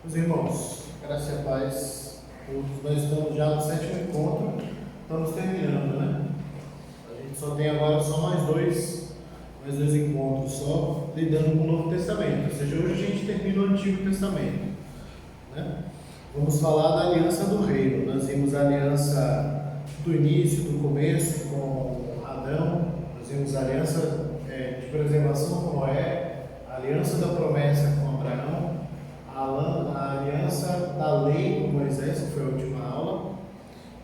Meus irmãos, graça e paz, todos. Nós estamos já no 7º encontro, estamos terminando, né? A gente só tem agora só mais dois encontros só, lidando com o Novo Testamento. Ou seja, hoje a gente termina o Antigo Testamento, né? Vamos falar da aliança do reino. Nós vimos a aliança do início, do começo com Adão, nós vimos a aliança de preservação com Noé, a aliança da promessa com Abraão, a aliança da lei com Moisés, que foi a última aula,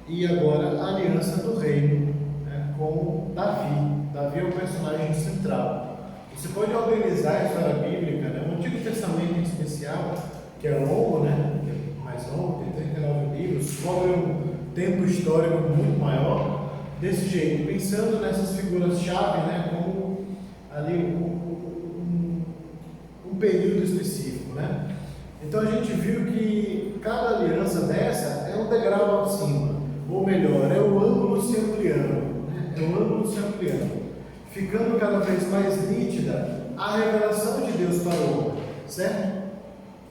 e agora a aliança do reino, né, com Davi. Davi é o personagem central. Você pode organizar a história bíblica, né, o Antigo Testamento em especial, que é longo, né, que é mais longo, tem 39 livros, cobre um tempo histórico muito maior, desse jeito, pensando nessas figuras-chave, né, como ali um período específico, né? Então a gente viu que cada aliança dessa é um degrau acima, ou melhor, é o ângulo se ampliando, né? É o ângulo se ampliando, ficando cada vez mais nítida a revelação de Deus para o homem, certo?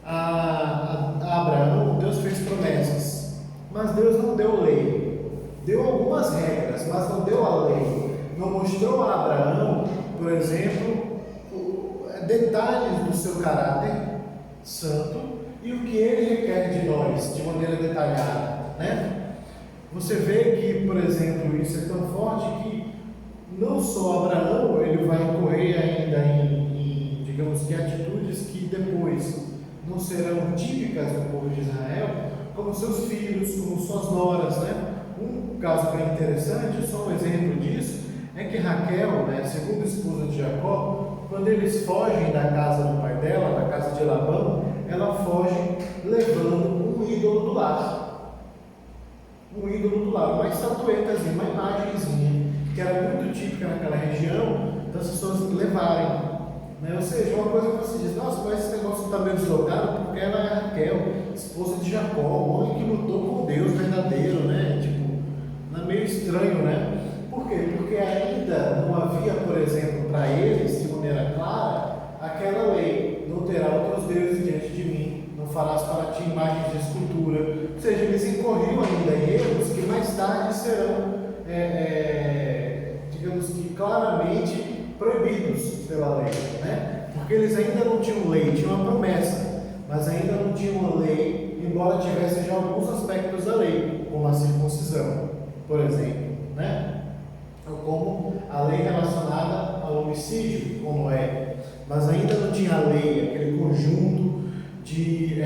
A Abraão, Deus fez promessas, mas Deus não deu lei, deu algumas regras, mas não deu a lei, não mostrou a Abraão, por exemplo, detalhes do seu caráter santo e o que ele requer de nós de maneira detalhada, né? Você vê que, por exemplo, isso é tão forte que não só Abraão ele vai incorrer ainda em digamos que atitudes que depois não serão típicas do povo de Israel, como seus filhos, como suas noras, né? Um caso bem interessante, só um exemplo disso, é que Raquel, né, segunda esposa de Jacó, quando eles fogem da casa do pai dela, da casa de Labão, ela foge levando um ídolo do lar. Um ídolo do lar, uma estatuetazinha, uma imagenzinha, que era muito típica naquela região, das pessoas levarem. Né? Ou seja, uma coisa que você diz, nossa, mas esse negócio está meio deslocado, porque ela é Raquel, esposa de Jacó, um homem que lutou com Deus verdadeiro, né? Tipo, não é meio estranho, né? Por quê? Porque ainda não havia, por exemplo, para eles, de maneira clara, aquela lei: não terá outros deuses diante de mim, não farás para ti imagens de escultura. Ou seja, eles incorriam ainda em erros que mais tarde serão, digamos que claramente proibidos pela lei, né? Porque eles ainda não tinham lei, tinham uma promessa, mas ainda não tinham uma lei, embora tivessem já alguns aspectos da lei, como a circuncisão, por exemplo, né? Ou como a lei relacionada ao homicídio com Noé, mas ainda não tinha a lei, aquele conjunto de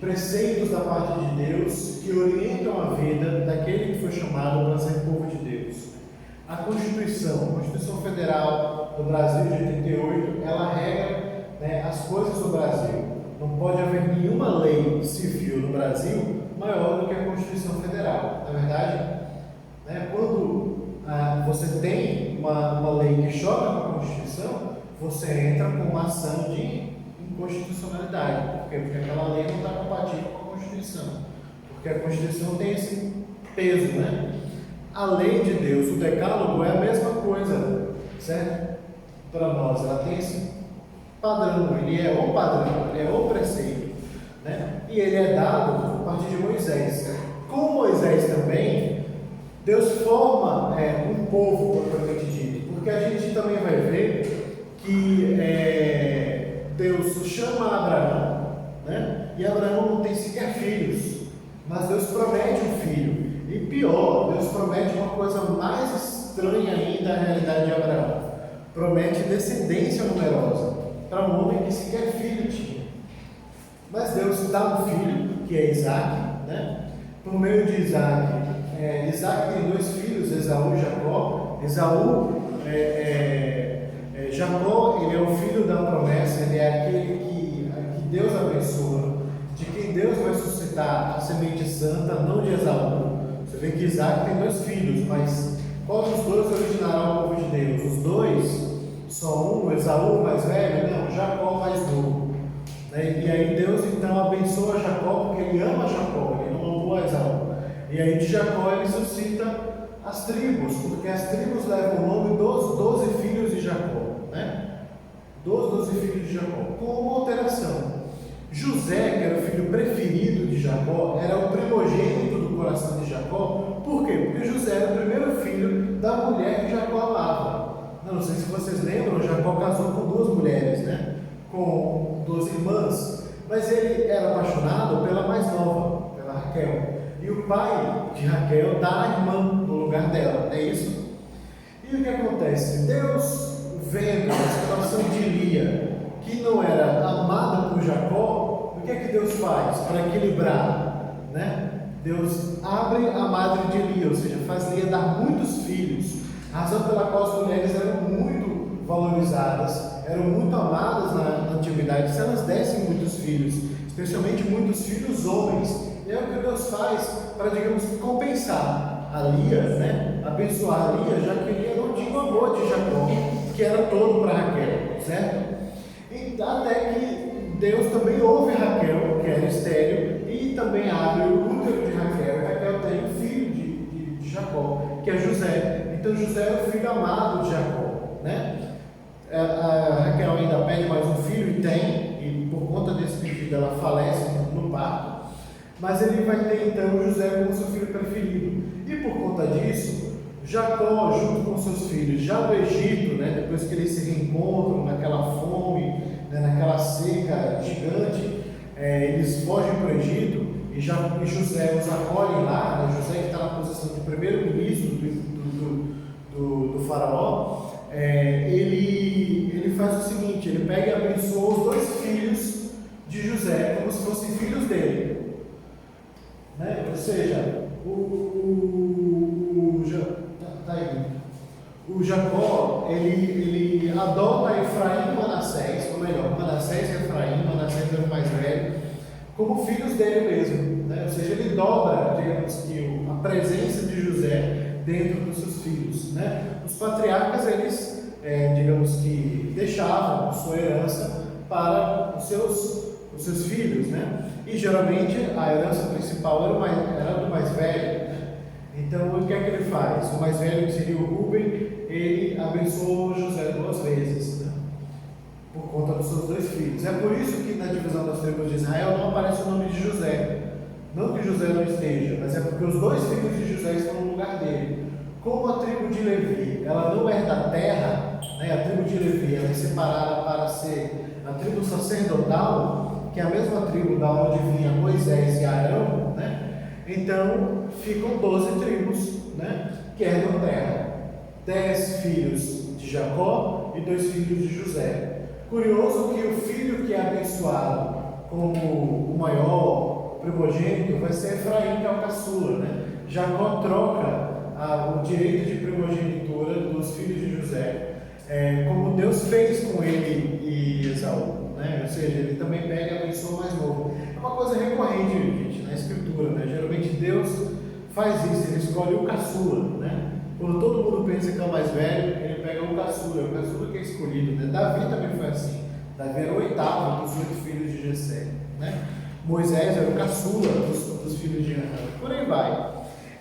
preceitos da parte de Deus que orientam a vida daquele que foi chamado para ser povo de Deus. A Constituição Federal do Brasil de 88, ela regra, né, as coisas do Brasil. Não pode haver nenhuma lei civil no Brasil maior do que a Constituição Federal. Na verdade, né, quando você tem uma lei que choca com a Constituição, você entra com uma ação de inconstitucionalidade. Por quê? Porque aquela lei não está compatível com a Constituição. Porque a Constituição tem esse peso, né? A lei de Deus, o decálogo, é a mesma coisa, certo? Para nós, ela tem esse padrão, ele é o padrão, ele é o preceito, né? E ele é dado a partir de Moisés. Com Moisés também, Deus forma um povo, propriamente dito, porque a gente também vai ver que Deus chama Abraão, né? E Abraão não tem sequer filhos, mas Deus promete um filho. E pior, Deus promete uma coisa mais estranha ainda à realidade de Abraão. Promete descendência numerosa para um homem que sequer filho tinha. Mas Deus dá um filho, que é Isaac, né? Por meio de Isaac, Isaac tem dois filhos, Esaú e Jacó. Jacó, ele é o filho da promessa, ele é aquele que Deus abençoa, de quem Deus vai suscitar a semente santa, não de Esaú. Você vê que Isaac tem dois filhos, mas qual dos dois originará o povo de Deus? Os dois? Só um? Esaú mais velho? Não, Jacó mais novo. E aí Deus então abençoa Jacó, porque ele ama Jacó, ele não amou a Esaú. E aí de Jacó ele suscita as tribos, porque as tribos levam o nome dos 12 filhos de Jacó, né? Dos 12 filhos de Jacó, com uma alteração. José, que era o filho preferido de Jacó, era o primogênito do coração de Jacó. Por quê? Porque José era o primeiro filho da mulher que Jacó amava. Não sei se vocês lembram, Jacó casou com duas mulheres, né? Com duas irmãs, mas ele era apaixonado pela mais nova, pela Raquel. E o pai de Raquel dá a irmã no lugar dela, não é isso? E o que acontece? Deus, vendo a situação de Lia, que não era amada por Jacó, o que é que Deus faz para equilibrar, né? Deus abre a madre de Lia, ou seja, faz Lia dar muitos filhos, a razão pela qual as mulheres eram muito valorizadas, eram muito amadas na antiguidade, se elas dessem muitos filhos, especialmente muitos filhos homens. E é o que Deus faz para, digamos, compensar a Lia, né? Abençoar a Lia, já que Lia não tinha o amor de Jacó, que era todo para Raquel, certo? E até que Deus também ouve Raquel, que era estéril, e também abre o útero de Raquel, e Raquel tem um filho de Jacó, que é José. Então José é o filho amado de Jacó, né? A Raquel ainda pede mais um filho, e tem, e por conta desse pedido ela falece no parto. Mas ele vai ter então José como seu filho preferido. E por conta disso, Jacó, junto com seus filhos, já no Egito, né, depois que eles se reencontram naquela fome, né, naquela seca gigante, eles fogem para o Egito e José os acolhe lá. Né, José, que está na posição de primeiro-ministro do faraó, ele faz o seguinte: ele pega e abençoa os dois filhos de José como se fossem filhos dele. Né? Ou seja, o Jacó, ele adota Efraim e Manassés, ou melhor, Manassés e Efraim, Manassés é o mais velho, como filhos dele mesmo, né? Ou seja, ele dobra, digamos que, a presença de José dentro dos seus filhos, né? Os patriarcas, eles, digamos que, deixavam sua herança para os seus filhos, né? E geralmente a herança principal era do mais velho. Então o que é que ele faz? O mais velho, que seria o Rúben, ele abençoou José duas vezes, né? Por conta dos seus dois filhos. É por isso que na divisão das tribos de Israel não aparece o nome de José. Não que José não esteja, mas é porque os dois filhos de José estão no lugar dele. Como a tribo de Levi, ela não é da terra, né? A tribo de Levi ela é separada para ser a tribo sacerdotal, que é a mesma tribo da onde vinha Moisés e Arão, né? Então ficam 12 tribos, né? Que herdam terra. 10 filhos de Jacó e 2 filhos de José. Curioso que o filho que é abençoado como o maior primogênito vai ser Efraim, que é o caçula, né? Jacó troca o direito de primogenitura dos filhos de José, como Deus fez com ele e Esaú, né? Ou seja, ele também pega e abençoa o mais novo. É uma coisa recorrente, gente, na escritura, né? Geralmente Deus faz isso, ele escolhe o caçula, né? Quando todo mundo pensa que é o mais velho, ele pega o caçula que é escolhido, né? Davi também foi assim. Davi era o oitavo dos 8 filhos de Jessé, né? Moisés era o caçula dos filhos de Arão, por aí vai.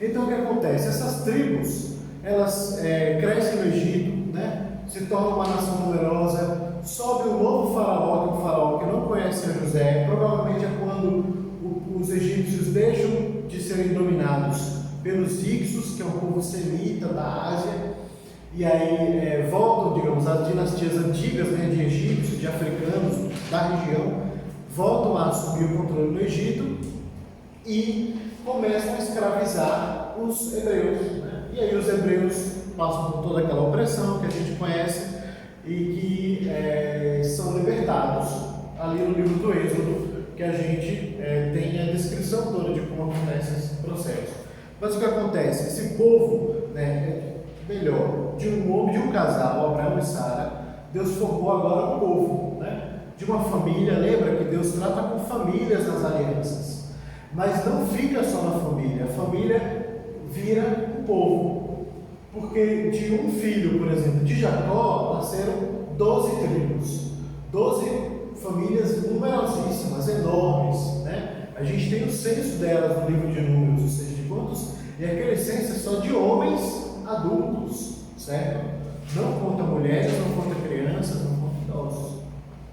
Então o que acontece? Essas tribos, elas crescem no Egito, né? Se tornam uma nação numerosa, sobe um novo faraó, que é um faraó que não conhece a José. Provavelmente é quando os egípcios deixam de serem dominados pelos Hicsos, que é um povo semita da Ásia, e aí voltam, digamos, as dinastias antigas, né, de egípcios, de africanos da região, voltam a assumir o controle no Egito e começam a escravizar os hebreus, né? E aí os hebreus passam por toda aquela opressão que a gente conhece e que são libertados ali no livro do Êxodo, que a gente tem a descrição toda de como acontece esse processo. Mas o que acontece? Esse povo, né, melhor, de um homem, de um casal, Abraão e Sara, Deus formou agora um povo, né, de uma família. Lembra que Deus trata com famílias nas alianças, mas não fica só na família, a família vira um povo, porque de um filho, por exemplo, de Jacó, nasceram 12 tribos, 12 famílias numerosíssimas, enormes, né? A gente tem o censo delas no livro de Números, ou seja, de quantos, e aquele censo é só de homens adultos, certo? Não conta mulheres, não conta crianças, não conta idosos,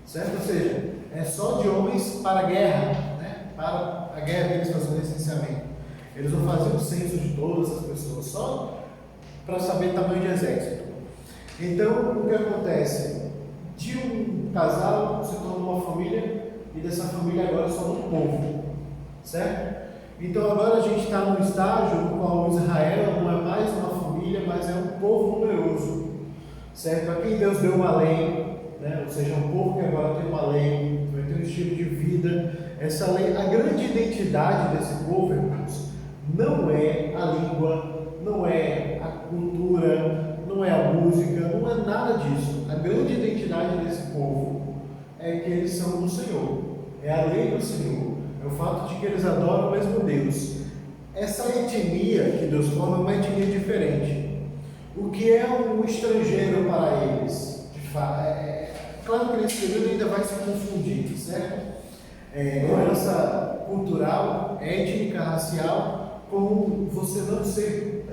certo? Ou seja, é só de homens para a guerra, né? Para a guerra que eles faziam o licenciamento. Eles não faziam o censo de todas as pessoas, só para saber o tamanho de exército. Então, o que acontece? De um casal se torna uma família, e dessa família agora só um povo, certo? Então agora a gente está num estágio no qual Israel não é mais uma família, mas é um povo numeroso, certo? A quem Deus deu uma lei, né? Ou seja, um povo que agora tem uma lei, vai ter um estilo de vida. Essa lei, a grande identidade desse povo, irmãos, não é a língua, não é a cultura, não é a música, não é nada disso. A grande identidade desse povo é que eles são do Senhor, é a lei do Senhor, é o fato de que eles adoram o mesmo Deus. Essa etnia que Deus forma é uma etnia diferente. O que é um estrangeiro para eles? De fato, claro que nesse período ainda vai se confundir, certo? Herança cultural, étnica, racial, com você não ser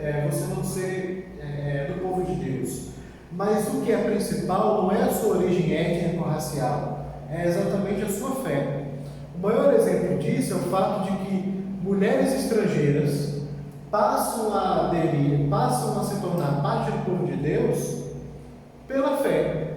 do povo de Deus. Mas o que é principal não é a sua origem étnica ou racial, é exatamente a sua fé. O maior exemplo disso é o fato de que mulheres estrangeiras passam a aderir, passam a se tornar parte do povo de Deus pela fé.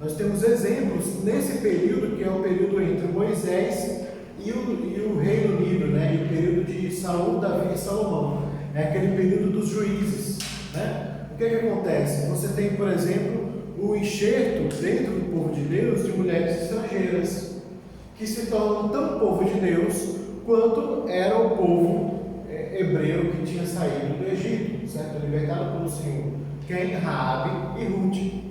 Nós temos exemplos nesse período, que é o período entre Moisés e o Reino Unido, né? E o período de Saul, Davi e Salomão, é aquele período dos juízes, né? O que acontece? Você tem, por exemplo, o enxerto dentro do povo de Deus de mulheres estrangeiras, que se tornam tão povo de Deus quanto era o povo hebreu que tinha saído do Egito, certo? Libertado pelo Senhor, quem? Raabe e Ruth,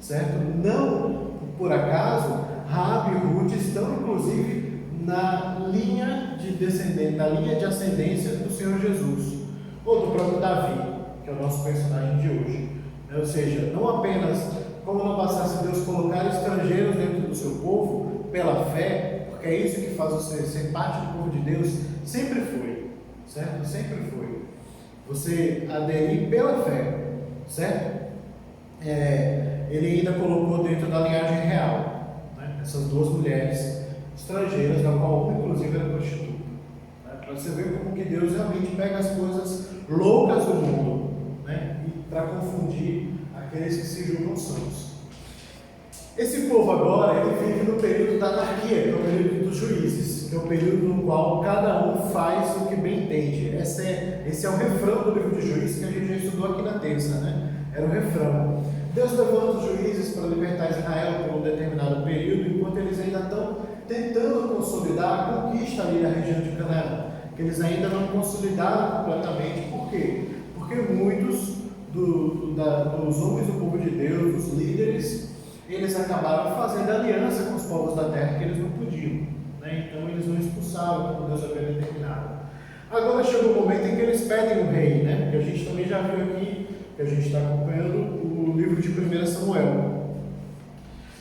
certo? Não por acaso, Raabe e Ruth estão inclusive na linha de ascendência do Senhor Jesus, ou do próprio Davi, que é o nosso personagem de hoje. Ou seja, não apenas, como não bastasse Deus colocar estrangeiros dentro do seu povo pela fé, porque é isso que faz você ser parte do povo de Deus, sempre foi, certo? Sempre foi. Você aderir pela fé, certo? Ele ainda colocou dentro da linhagem real, né? Essas duas mulheres estrangeiras, da qual uma inclusive era prostituta, né? Para você ver como que Deus realmente pega as coisas loucas do mundo, né? E para confundir aqueles que se julgam sãos. Esse povo agora, ele vive no período da anarquia, que é o período dos juízes, que é o período no qual cada um faz o que bem entende. Esse é o refrão do livro de Juízes, que a gente já estudou aqui na terça, né? Era o refrão. Deus levanta os juízes para libertar Israel por um determinado período, enquanto eles ainda estão tentando consolidar a conquista ali da região de Canaã, que eles ainda não consolidaram completamente. Por quê? Porque muitos dos homens do povo de Deus, os líderes, eles acabaram fazendo aliança com os povos da terra que eles não podiam, né? Então eles não expulsaram como Deus havia determinado. Agora chegou o momento em que eles pedem um rei, né? Que a gente também já viu aqui, que a gente está acompanhando o livro de 1 Samuel.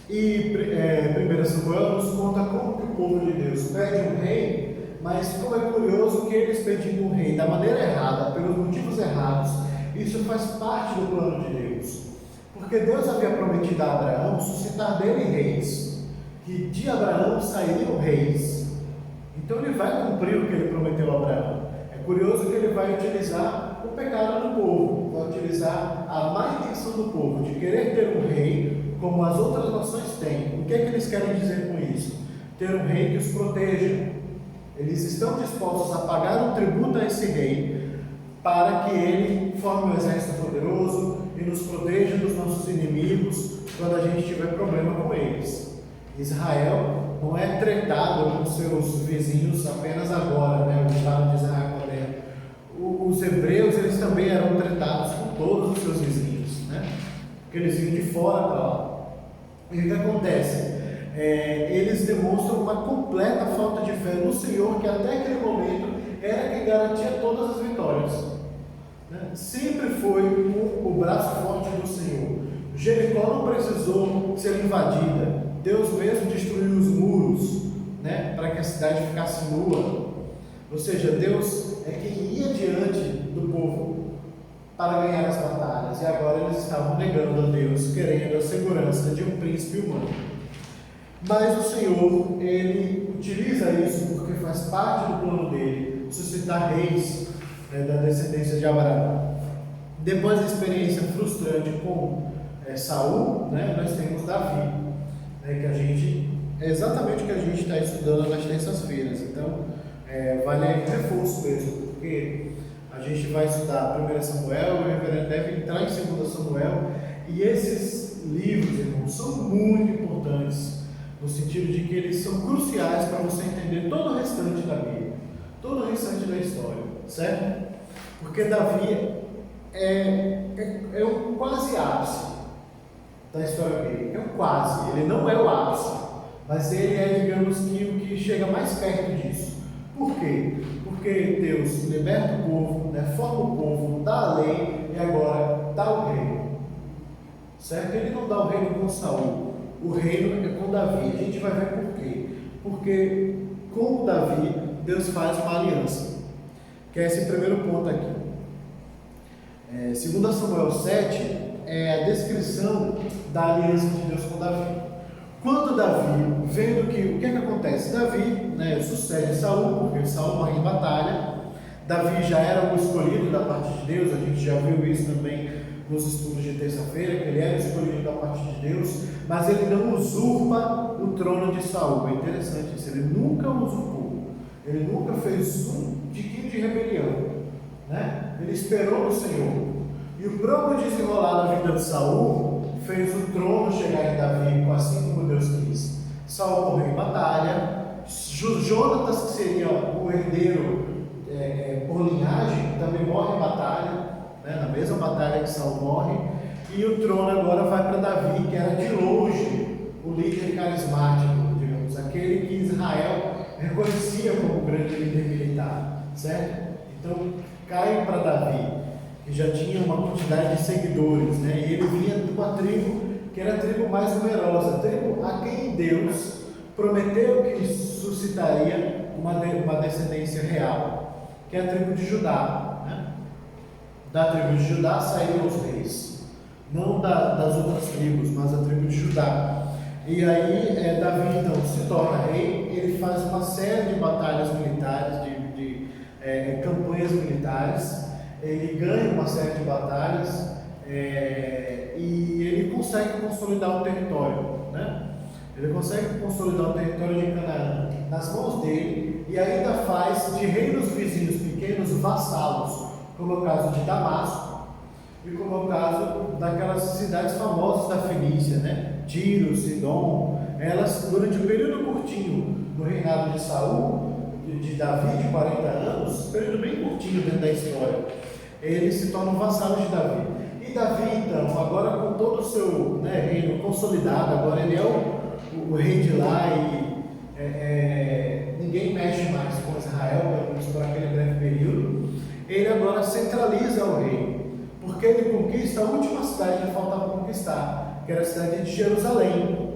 E 1 Samuel nos conta como que o povo de Deus pede um rei, mas como é curioso que eles pedindo um rei da maneira errada, pelos motivos errados, isso faz parte do plano de Deus. Porque Deus havia prometido a Abraão suscitar dele reis, que de Abraão sairiam reis. Então ele vai cumprir o que ele prometeu a Abraão. É curioso que ele vai utilizar o pecado do povo, vai utilizar a má intenção do povo de querer ter um rei como as outras nações têm. O que é que eles querem dizer com isso? Ter um rei que os proteja. Eles estão dispostos a pagar um tributo a esse rei para que ele forme um exército poderoso e nos proteja dos nossos inimigos quando a gente tiver problema com eles. Israel não é tratado com seus vizinhos apenas agora, né? O Estado de Israel moderno. Os hebreus, eles também eram tratados com todos os seus vizinhos, né? Porque eles vinham de fora para lá. E o que acontece? Eles demonstram uma completa falta de fé no Senhor, que até aquele momento era quem garantia todas as vitórias, né? Sempre foi o braço forte do Senhor. Jericó não precisou ser invadida, Deus mesmo destruiu os muros, né, para que a cidade ficasse nua. Ou seja, Deus é quem ia diante do povo para ganhar as batalhas, e agora eles estavam negando a Deus, querendo a segurança de um príncipe humano. Mas o Senhor, Ele utiliza isso porque faz parte do plano dele, suscitar reis, né, da descendência de Abraão. Depois da experiência frustrante com Saul, né, nós temos Davi, né, que a gente, é exatamente o que a gente está estudando nas terças-feiras. Então, vale aí um reforço mesmo, porque a gente vai estudar 1 Samuel, o reverendo deve entrar em 2 Samuel, e esses livros, irmãos, são muito importantes, no sentido de que eles são cruciais para você entender todo o restante da Bíblia, todo o restante da história, certo? Porque Davi é um quase ápice da história bíblica, é um quase, ele não é o ápice, mas ele é, digamos que, o que chega mais perto disso. Por quê? Porque Deus liberta o povo, né, forma o povo, dá a lei e agora dá o reino. Certo? Ele não dá o reino com Saul, o reino é com Davi. A gente vai ver por quê. Porque com Davi, Deus faz uma aliança, que é esse primeiro ponto aqui. 2 Samuel 7 é a descrição da aliança de Deus com Davi. Quando Davi, vendo que o que acontece? Davi, né, sucede Saul, porque Saul morre em batalha. Davi já era o escolhido da parte de Deus, a gente já viu isso também nos estudos de terça-feira, que ele era escolhido da parte de Deus, mas ele não usurpa o trono de Saul. É interessante isso, ele nunca usurpou, ele nunca fez um tiquinho de rebelião, né? Ele esperou no Senhor, e o próprio desenrolar da vida de Saul fez o trono chegar em Davi, assim como Deus quis. Saul morreu em batalha, Jonatas, que seria o herdeiro por linhagem, também morre em batalha, né, na mesma batalha que Saul morre, e o trono agora vai para Davi, que era de longe o líder carismático, digamos, aquele que Israel reconhecia como grande líder militar, certo? Então cai para Davi, que já tinha uma quantidade de seguidores, né, e ele vinha de uma tribo que era a tribo mais numerosa, a tribo a quem Deus prometeu que suscitaria uma descendência real, que é a tribo de Judá. Da tribo de Judá saíram os reis, não das outras tribos, mas da tribo de Judá. E aí Davi então se torna rei, ele faz uma série de batalhas militares, de campanhas militares, ele ganha uma série de batalhas e ele consegue consolidar o território, né? Ele consegue consolidar o território de Canaã nas mãos dele e ainda faz de reinos vizinhos pequenos vassalos, como é o caso de Damasco e como é o caso daquelas cidades famosas da Fenícia, né? Tiro, Sidom. Elas, durante um período curtinho do reinado de Saul, de Davi, de 40 anos, período bem curtinho dentro da história, eles se tornam vassalos de Davi. E Davi, então, agora com todo o seu reino consolidado, agora ele é o rei de lá e ninguém mexe mais com Israel, pelo menos por aquele breve período. Ele agora centraliza o reino, porque ele conquista a última cidade que faltava conquistar, que era a cidade de Jerusalém,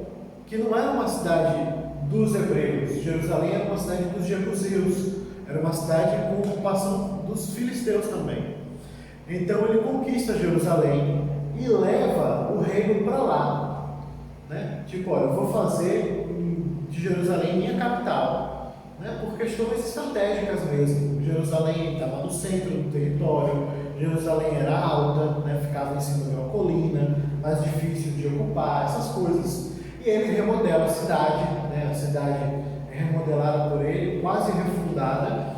que não era uma cidade dos hebreus. Jerusalém era uma cidade dos jebuseus, era uma cidade com ocupação dos filisteus também. Então ele conquista Jerusalém e leva o reino para lá, né? Tipo, olha, eu vou fazer de Jerusalém minha capital, né? Por questões estratégicas mesmo. Jerusalém estava no centro do território, Jerusalém era alta, né? Ficava em cima de uma colina, mais difícil de ocupar, essas coisas. E ele remodela a cidade, né? A cidade é remodelada por ele, quase refundada,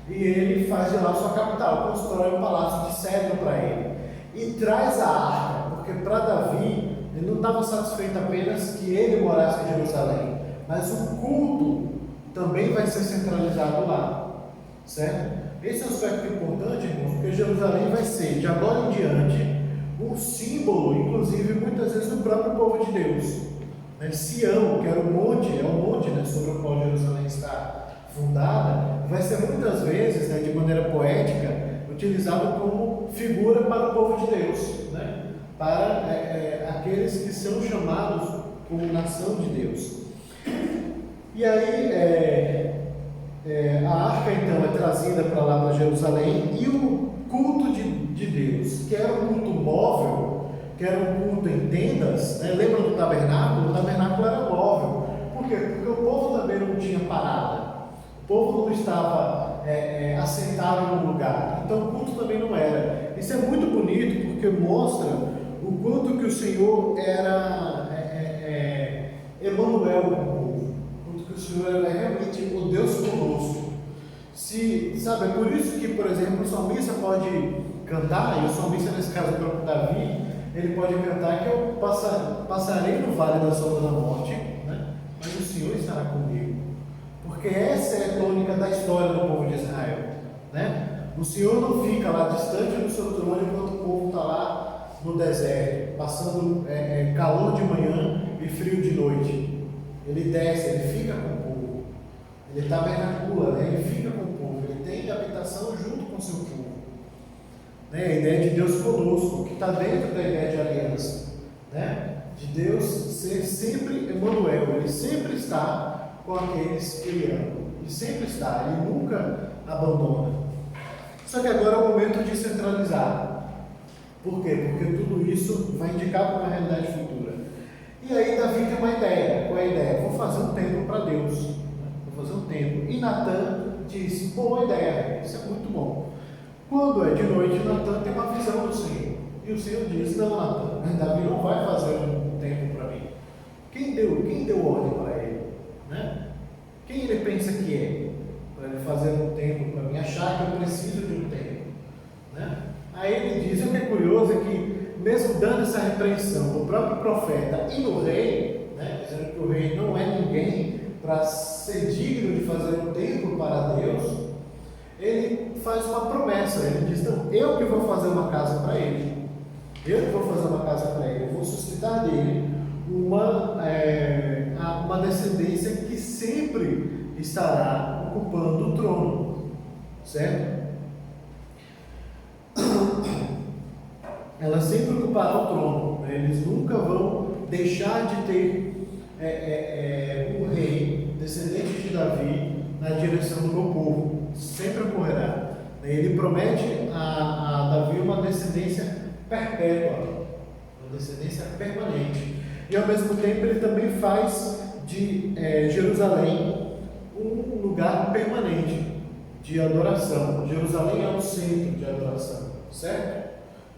e ele faz de lá sua capital, constrói um palácio de cedro para ele e traz a arca, porque para Davi ele não estava satisfeito apenas que ele morasse em Jerusalém, mas o culto também vai ser centralizado lá, certo? Esse é um aspecto importante, irmãos, porque Jerusalém vai ser, de agora em diante, um símbolo, inclusive, muitas vezes, do próprio povo de Deus. Sião, que era o monte, né, sobre o qual Jerusalém está fundada, vai ser muitas vezes, né, de maneira poética, utilizado como figura para o povo de Deus, né, para aqueles que são chamados como nação de Deus. E aí a arca então é trazida para lá, para Jerusalém, e o culto de Deus, que era um culto móvel, que era um culto em tendas, né? Lembra do tabernáculo? O tabernáculo era móvel. Por Por quê? Porque o povo também não tinha parada. O povo não estava assentado no lugar. Então o culto também não era. Isso é muito bonito porque mostra o quanto que o Senhor era Emanuel com o povo. O quanto que o Senhor era realmente o Deus conosco. É por isso que, por exemplo, o salmista pode cantar, e o salmista nesse caso é o próprio Davi, ele pode cantar que eu passarei no vale da sombra da morte, né? Mas o Senhor estará comigo. Porque essa é a tônica da história do povo de Israel, né? O Senhor não fica lá distante do seu trono enquanto o povo está lá no deserto, passando calor de manhã e frio de noite. Ele desce, ele fica com o povo, ele tabernacula, né? Ele fica com o povo, ele tem habitação junto com o seu povo. Né? A ideia de Deus conosco, que está dentro da ideia de aliança, né? De Deus ser sempre Emanuel, ele sempre está com aqueles que ele ama, ele sempre está, ele nunca abandona. Só que agora é o momento de centralizar. Por quê? Porque tudo isso vai indicar para uma realidade futura. E aí Davi tem uma ideia. Qual é a ideia? Vou fazer um templo para Deus. Vou fazer um templo. E Natan disse, boa ideia, isso é muito bom. Quando é de noite, Natan tem uma visão do Senhor. E o Senhor diz, não, Natan, Davi não vai fazer um templo para mim. Quem deu ordem para ele? Né? Quem ele pensa que é? Para ele fazer um templo para mim, achar que eu preciso de um templo. Né? Aí ele diz, o que é curioso é que, mesmo dando essa repreensão, o próprio profeta e no rei, né, dizendo que o rei não é ninguém para ser digno de fazer um templo para Deus, ele faz uma promessa. Ele diz, não, eu que vou fazer uma casa para ele, eu que vou fazer uma casa para ele, eu vou suscitar dele uma descendência que sempre estará ocupando o trono, certo? Ela sempre ocupará o trono, né? Eles nunca vão deixar de ter um rei, descendente de Davi, na direção do meu povo, sempre ocorrerá. Ele promete a Davi uma descendência perpétua, uma descendência permanente, e ao mesmo tempo ele também faz de Jerusalém um lugar permanente de adoração. Jerusalém é o centro de adoração, certo?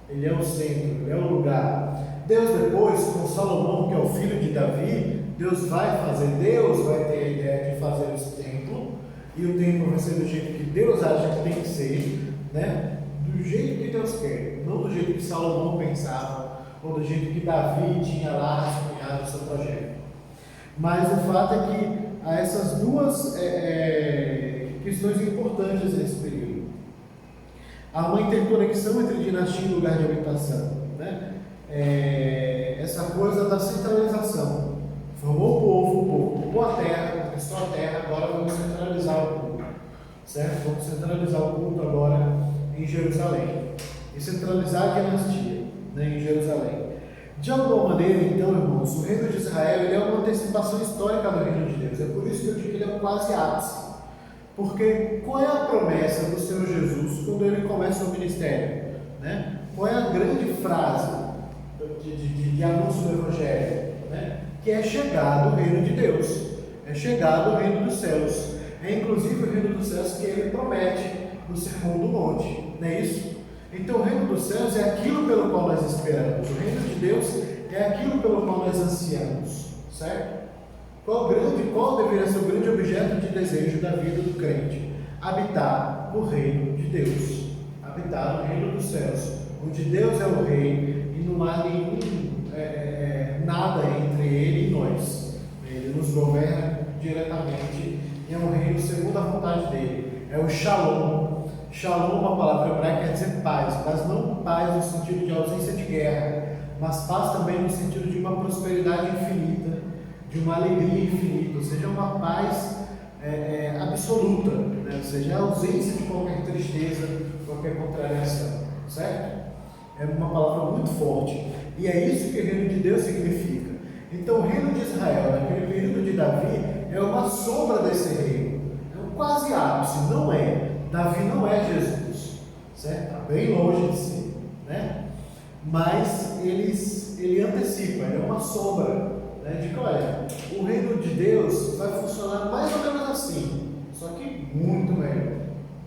Ele é o centro, ele é o lugar. Deus depois, com Salomão, que é o filho de Davi, Deus vai ter a ideia de fazer esse templo, e o templo vai ser do jeito que Deus acha que tem que ser, né? Do jeito que Deus quer, não do jeito que Salomão pensava, ou do jeito que Davi tinha lá rascunhado o seu projeto. Mas o fato é que há essas duas questões importantes nesse período. Há uma interconexão entre dinastia e lugar de habitação, né? Essa coisa da centralização. Formou o povo ocupou a terra, conquistou a terra, agora vamos centralizar o culto, certo? Vamos centralizar o culto agora em Jerusalém e centralizar a dinastia, né, em Jerusalém. De alguma maneira, então, irmãos, o reino de Israel ele é uma antecipação histórica do reino de Deus. É por isso que eu digo que ele é um quase ápice. Porque qual é a promessa do Senhor Jesus quando ele começa o ministério? Né? Qual é a grande frase de anúncio do Evangelho? Né? Que é chegado o reino de Deus, é chegado o reino dos céus. É inclusive o reino dos céus que ele promete no Sermão do Monte, não é isso? Então o reino dos céus é aquilo pelo qual nós esperamos, o reino de Deus é aquilo pelo qual nós ansiamos, certo? Qual deveria ser o grande objeto de desejo da vida do crente? Habitar no reino de Deus, habitar no reino dos céus, onde Deus é o rei e não há nada entre ele e nós. Ele nos governa diretamente e é um reino segundo a vontade dele. É o Shalom. Shalom, uma palavra hebraica, quer dizer paz, mas não paz no sentido de ausência de guerra, mas paz também no sentido de uma prosperidade infinita, de uma alegria infinita, ou seja, uma paz absoluta, né? Ou seja, a ausência de qualquer tristeza, qualquer contrariação, certo? É uma palavra muito forte, e é isso que o reino de Deus significa. Então o reino de Israel, naquele período de Davi, é uma sombra desse reino, é um quase ápice, não é. Davi não é Jesus, certo? Está bem longe de ser, né? Mas ele antecipa, ele é uma sombra né, de que, olha, o reino de Deus vai funcionar mais ou menos assim, só que muito melhor.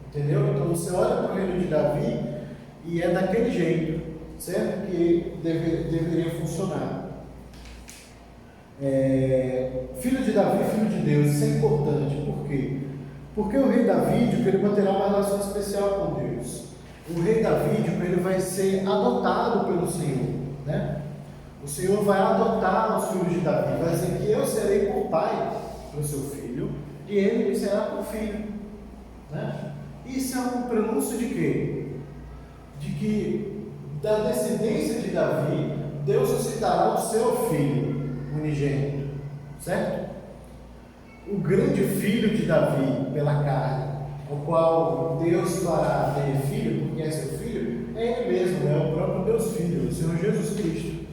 Entendeu? Então você olha para o reino de Davi e é daquele jeito, certo? Que deveria funcionar. Filho de Davi, filho de Deus, isso é importante. Por quê? Porque o rei Davídico, ele manterá uma relação especial com Deus. O rei Davídico, ele vai ser adotado pelo Senhor, né? O Senhor vai adotar os filhos de Davi, vai dizer que eu serei por pai para o seu filho e ele me será por filho, né? Isso é um prenúncio de quê? De que da descendência de Davi, Deus suscitará o seu filho unigênito, certo? O grande filho de Davi pela carne, o qual Deus fará ter filho, porque é seu filho, é ele mesmo, é o próprio Deus Filho, o Senhor Jesus Cristo,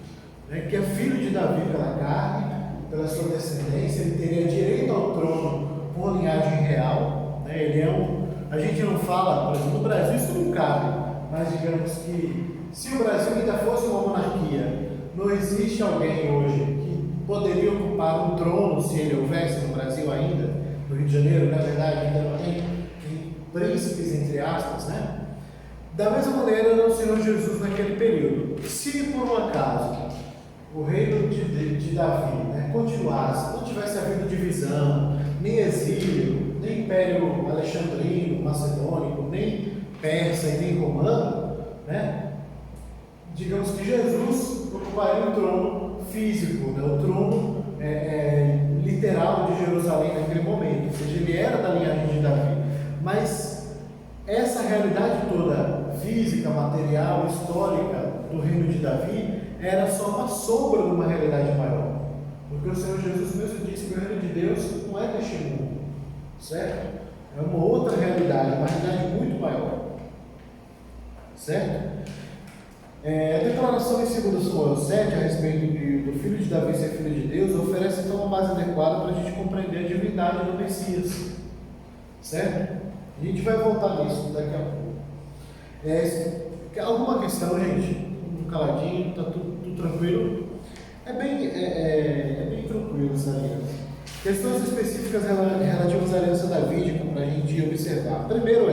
né? Que é filho de Davi pela carne, pela sua descendência, ele teria direito ao trono por linhagem real, né? Ele é a gente não fala, por exemplo, no Brasil isso não cabe, mas digamos que se o Brasil ainda fosse uma monarquia, não existe alguém hoje que poderia ocupar um trono, se ele houvesse no Brasil ainda, no Rio de Janeiro, na verdade, ainda não tem príncipes, entre aspas, né? Da mesma maneira, o Senhor Jesus naquele período. Se por um acaso o reino de Davi, né, continuasse, não tivesse havido divisão, nem exílio, nem império alexandrino, macedônico, nem persa e nem romano, né? Digamos que Jesus ocuparia o trono físico, né? O trono literal de Jerusalém naquele momento, ou seja, ele era da linhagem de Davi, mas essa realidade toda física, material, histórica do reino de Davi era só uma sombra de uma realidade maior, porque o Senhor Jesus mesmo disse que o reino de Deus não é deste mundo, certo? É uma outra realidade, uma realidade muito maior, certo? A declaração em 2 Samuel 7 a respeito do filho de Davi ser filho de Deus oferece então uma base adequada para a gente compreender a divindade do Messias, certo? A gente vai voltar nisso daqui a pouco. Alguma questão, gente? Caladinho, está tudo tranquilo? É bem tranquilo essa aliança. Questões específicas relativas à aliança davídica para a gente observar. Primeiro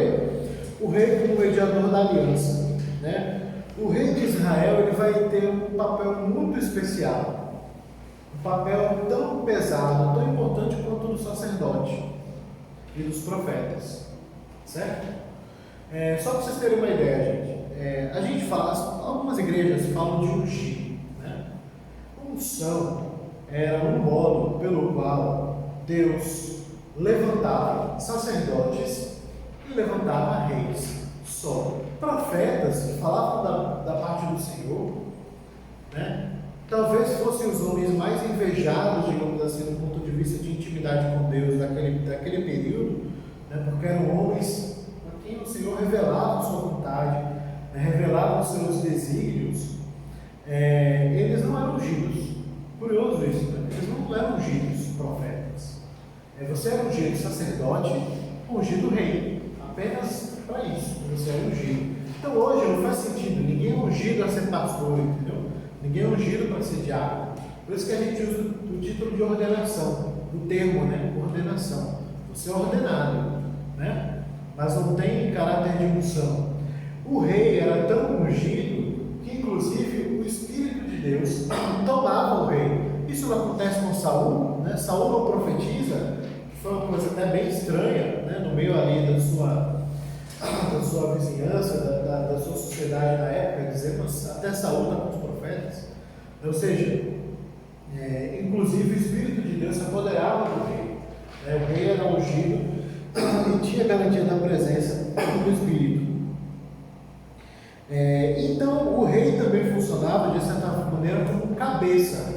o rei como mediador da aliança, né? O rei de Israel ele vai ter um papel muito especial, um papel tão pesado, tão importante quanto o do sacerdote e dos profetas, certo? Só para vocês terem uma ideia, gente, a gente fala, algumas igrejas falam de ungir, né? Unção era um modo pelo qual Deus levantava sacerdotes e levantava reis. Só profetas que falavam da parte do Senhor, né? Talvez fossem os homens mais invejados, digamos assim, do ponto de vista de intimidade com Deus daquele período, né? Porque eram homens a quem o Senhor revelava a sua vontade, né? Revelava os seus desígnios. Eles não eram ungidos. Curioso isso, né? Eles não eram ungidos profetas. Você era ungido sacerdote, ungido rei, apenas para isso, você é ungido. Então hoje não faz sentido, ninguém é ungido a ser pastor, entendeu? Ninguém é ungido para ser diácono. Por isso que a gente usa o título de ordenação, o termo, né? Ordenação. Você é ordenado, né? Mas não tem caráter de unção. O rei era tão ungido que inclusive o Espírito de Deus tomava o rei. Isso não acontece com Saul, né? Saul não profetiza, que foi uma coisa até bem estranha, né? No meio ali da sua vizinhança, da sua sociedade na época, dizendo até Saul está com os profetas. Ou seja, inclusive o Espírito de Deus se apoderava do rei. O rei era ungido e tinha garantia da presença do Espírito. Então o rei também funcionava de certa maneira como cabeça.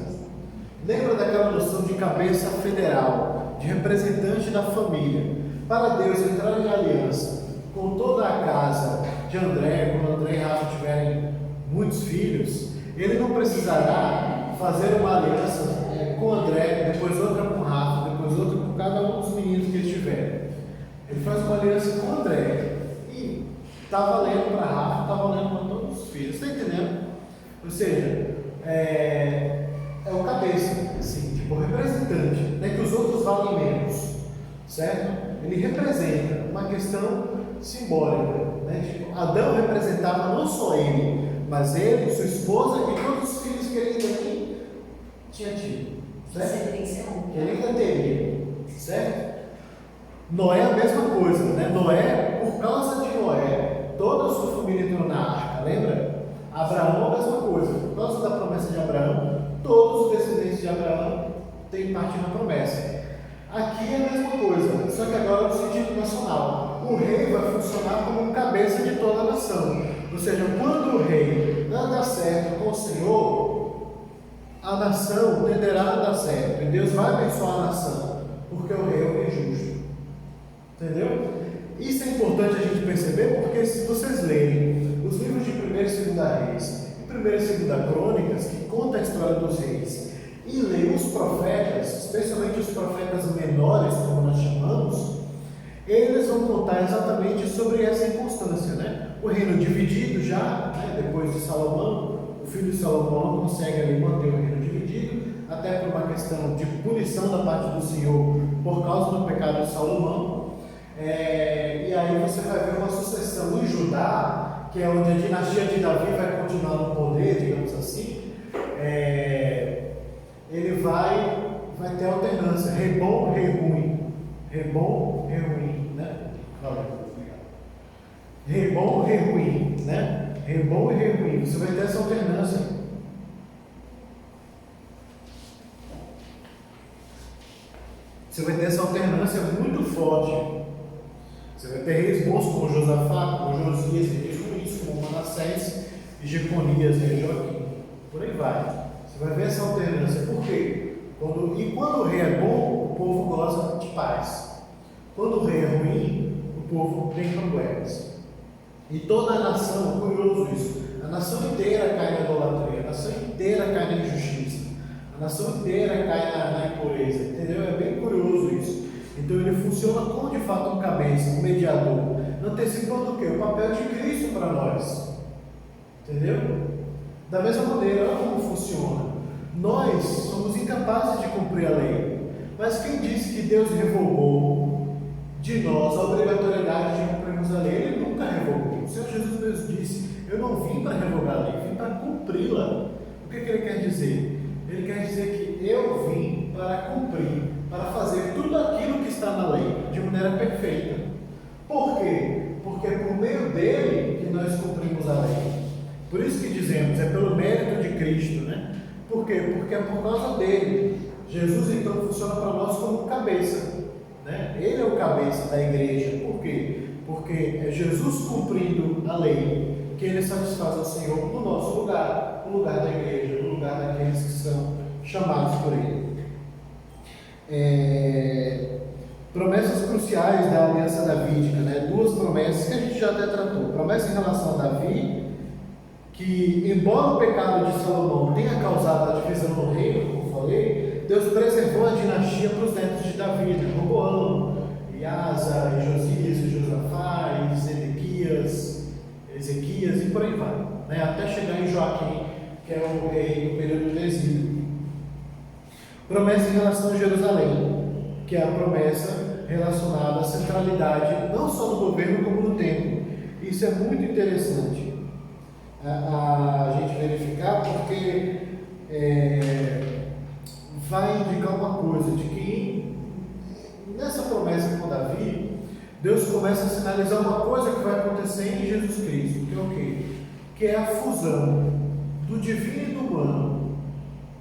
Lembra daquela noção de cabeça federal, de representante da família? Para Deus entrar em aliança com toda a casa de André, quando André e Rafa tiverem muitos filhos, ele não precisará fazer uma aliança com André, depois outra com Rafa, depois outra com cada um dos meninos que eles tiverem. Ele faz uma aliança com André e está valendo para Rafa, está valendo para todos os filhos. Está entendendo? Ou seja, o cabeça, assim, tipo representante, né, que os outros valem menos, certo? Ele representa uma questão simbólica, né? Tipo, Adão representava não só ele, mas ele, sua esposa e todos os filhos que ele ainda tinha tido, certo? Que ele ainda teria, certo? Noé é a mesma coisa, né? Noé, por causa de Noé, toda a sua família entrou na arca, lembra? Abraão é a mesma coisa, por causa da promessa de Abraão, todos os descendentes de Abraão têm parte na promessa. Aqui é a mesma coisa, só que agora no sentido nacional. O rei vai funcionar como cabeça de toda a nação. Ou seja, quando o rei anda certo com o Senhor, a nação tenderá a andar certo. E Deus vai abençoar a nação, porque o rei é o rei justo. Entendeu? Isso é importante a gente perceber, porque se vocês lerem os livros de 1º e 2º Reis, e 1º e 2º Crônicas, que conta a história dos reis, e ler os profetas, especialmente os profetas menores, como nós chamamos, eles vão contar exatamente sobre essa inconstância, né? O reino dividido já, né? Depois de Salomão, o filho de Salomão não consegue ali manter o reino dividido, até por uma questão de punição da parte do Senhor por causa do pecado de Salomão. E aí você vai ver uma sucessão em Judá, que é onde a dinastia de Davi vai continuar no poder, digamos assim. Ele vai ter alternância, rei bom, rei ruim, rei bom, rei ruim, né? Rei bom, rei ruim, né? Rei bom e rei ruim, você vai ter essa alternância. Você vai ter essa alternância muito forte. Você vai ter reis bons como Josafá, como Josias, reis ruins como Manassés e Jeconias e Joaquim. Por aí vai. Você vai ver essa alternância. Por quê? Quando o rei é bom, o povo goza de paz. Quando o rei é ruim, o povo tem problemas. E toda a nação, curioso isso, a nação inteira cai na idolatria, a nação inteira cai na injustiça, a nação inteira cai na impureza, entendeu? É bem curioso isso. Então ele funciona como de fato um cabeça, um mediador, antecipando o quê? O papel de Cristo para nós, entendeu? Da mesma maneira, olha como funciona. Nós somos incapazes de cumprir a lei, mas quem disse que Deus revogou de nós a obrigatoriedade de cumprirmos a lei? Ele nunca revogou. O Senhor Jesus mesmo disse: eu não vim para revogar a lei, vim para cumpri-la. O que ele quer dizer? Ele quer dizer que eu vim para cumprir, para fazer tudo aquilo que está na lei de maneira perfeita. Por quê? Porque é por meio dele que nós cumprimos a lei. Por isso que dizemos, é pelo mérito de Cristo, né? Por quê? Porque é por causa dele. Jesus então funciona para nós como cabeça, né? Ele é o cabeça da igreja. Por quê? Porque é Jesus cumprindo a lei que ele satisfaz ao Senhor no nosso lugar, no lugar da igreja, no lugar daqueles que são chamados por ele. Promessas cruciais da aliança davídica, né? Duas promessas que a gente já até tratou. Promessa em relação a Davi, que embora o pecado de Salomão tenha causado a divisão no reino, como eu falei, Deus preservou a dinastia para os netos de Davi, né? Roboão, e Asa, e Josias, e Josafá, e Ezequias, e por aí vai, né? Até chegar em Joaquim, que é o rei do período do exílio. Promessa em relação a Jerusalém, que é a promessa relacionada à centralidade, não só do governo, como do templo. Isso é muito interessante a gente verificar, porque vai indicar uma coisa, de que nessa promessa com Davi, Deus começa a sinalizar uma coisa que vai acontecer em Jesus Cristo, que é o quê? Que é a fusão do divino e do humano,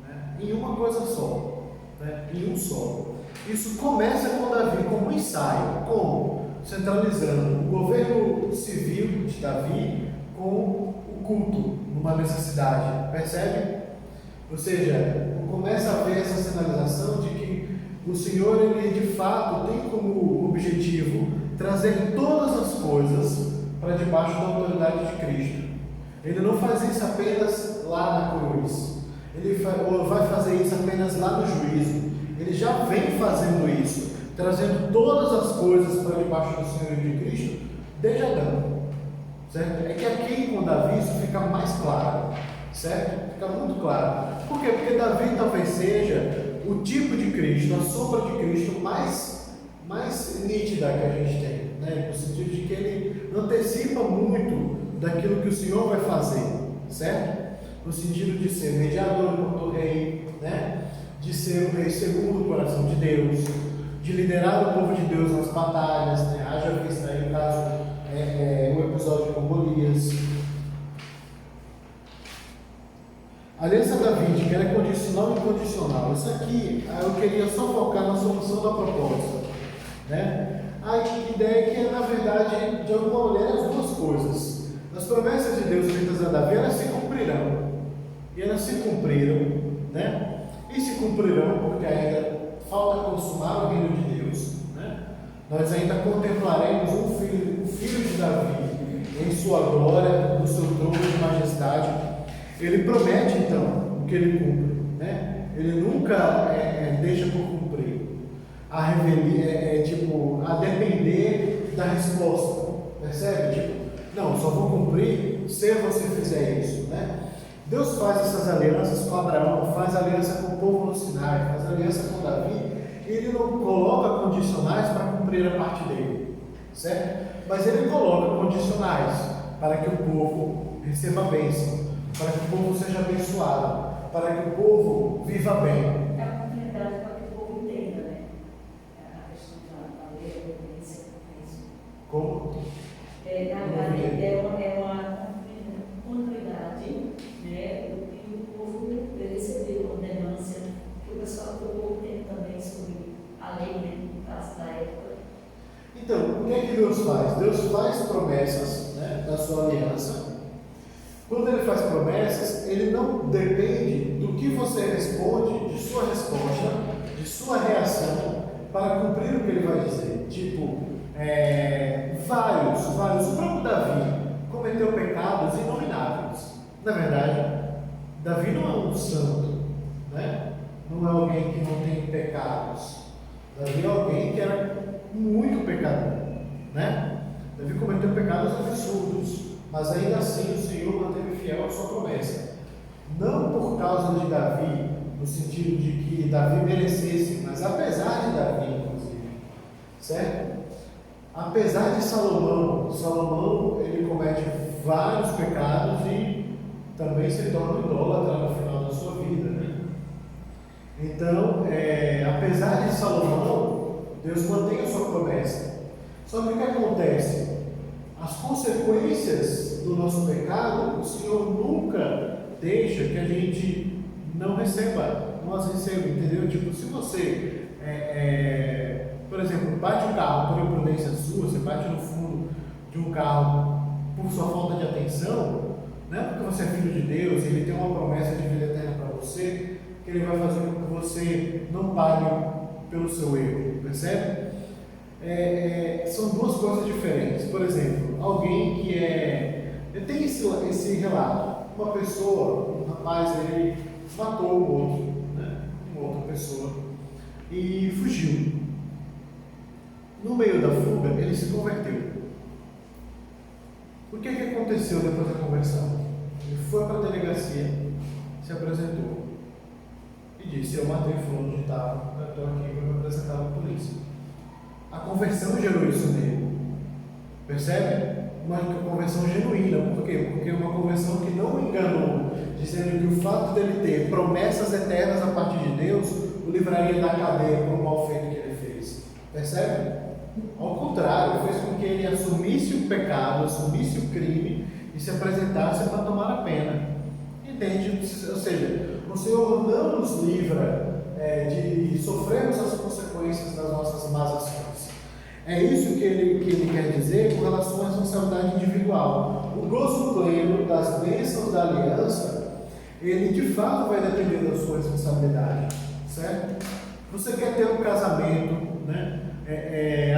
né? Em uma coisa só, né? Em um só. Isso começa com Davi como um ensaio, como? Centralizando o governo civil de Davi com o culto numa necessidade, percebe? Ou seja, começa a ver essa sinalização de que o Senhor, ele de fato tem como objetivo trazer todas as coisas para debaixo da autoridade de Cristo. Ele não faz isso apenas lá na cruz, ele vai fazer isso apenas lá no juízo. Ele já vem fazendo isso, trazendo todas as coisas para debaixo do Senhor de Cristo desde Adão, certo? É que aqui com Davi isso fica mais claro, certo? Fica muito claro. Por quê? Porque Davi talvez seja o tipo de Cristo, a sombra de Cristo mais nítida que a gente tem, né? No sentido de que ele antecipa muito daquilo que o Senhor vai fazer, certo? No sentido de ser mediador contra o rei, né? De ser o rei segundo o coração de Deus, de liderar o povo de Deus nas batalhas, né? Haja visto aí o caso, o episódio com Golias. A aliança davídica era condicional e incondicional. Isso aqui eu queria só focar na solução da proposta, né? A ideia é que, na verdade, de alguma maneira, as duas coisas. As promessas de Deus feitas a Davi, elas se cumprirão. E elas se cumpriram, né? E se cumprirão porque ainda falta consumar o reino de Deus, né? Nós ainda contemplaremos o filho de Davi em sua glória, no seu trono de majestade. Ele promete então o que ele cumpre, né? Ele nunca deixa por cumprir. A revelia a depender da resposta, percebe? Tipo, não, só vou cumprir se você fizer isso, né? Deus faz essas alianças com Abraão, faz aliança com o povo no Sinai, faz aliança com Davi. Ele não coloca condicionais para cumprir a parte dele, certo? Mas ele coloca condicionais para que o povo receba a bênção, para que o povo seja abençoado, para que o povo viva bem. É uma oportunidade para que o povo entenda, né? A questão da lei, a obediência, é isso. Como? Na verdade, é uma oportunidade, né? E o povo recebeu a ordenância, que o pessoal do povo tem também sobre a lei, né? No caso da época. Então, o que é que Deus faz? Deus faz promessas, né, da sua aliança. Quando ele faz promessas, ele não depende do que você responde, de sua resposta, de sua reação, para cumprir o que ele vai dizer. Tipo, vários. O próprio Davi cometeu pecados inomináveis. Na verdade, Davi não é um santo, né? Não é alguém que não tem pecados. Davi é alguém que era muito pecador, né? Davi cometeu pecados absurdos, mas ainda assim o Senhor manteve fiel à sua promessa. Não por causa de Davi, no sentido de que Davi merecesse, mas apesar de Davi, inclusive, certo? Apesar de Salomão ele comete vários pecados e também se torna idólatra no final da sua vida, né? Então, apesar de Salomão, Deus mantém a sua promessa. Só que o que acontece? As consequências do nosso pecado, o Senhor nunca deixa que a gente não receba, nós recebamos, entendeu? Tipo, se você, por exemplo, bate o carro por imprudência sua, você bate no fundo de um carro por sua falta de atenção, não é porque você é filho de Deus, ele tem uma promessa de vida eterna para você, que ele vai fazer com que você não pague pelo seu erro, percebe? São duas coisas diferentes. Por exemplo, alguém que tem esse relato, uma pessoa, um rapaz, ele matou um outro, né? Uma outra pessoa e fugiu. No meio da fuga, ele se converteu. O que aconteceu depois da conversão? Ele foi para a delegacia, se apresentou e disse: eu matei fulano de tal, eu estou aqui para me apresentar à polícia. A conversão gerou isso nele, percebe? Uma conversão genuína. Por quê? Porque é uma conversão que não o enganou, dizendo que o fato dele ter promessas eternas a partir de Deus o livraria da cadeia por um mal feito que ele fez, percebe? Ao contrário, fez com que ele assumisse o pecado, assumisse o crime e se apresentasse para tomar a pena. Entende? Ou seja, o Senhor não nos livra de sofrermos as consequências das nossas más ações. É isso que ele quer dizer com relação à responsabilidade individual. O gozo pleno das bênçãos da aliança, ele de fato vai depender da sua responsabilidade, certo? Você quer ter um casamento, né,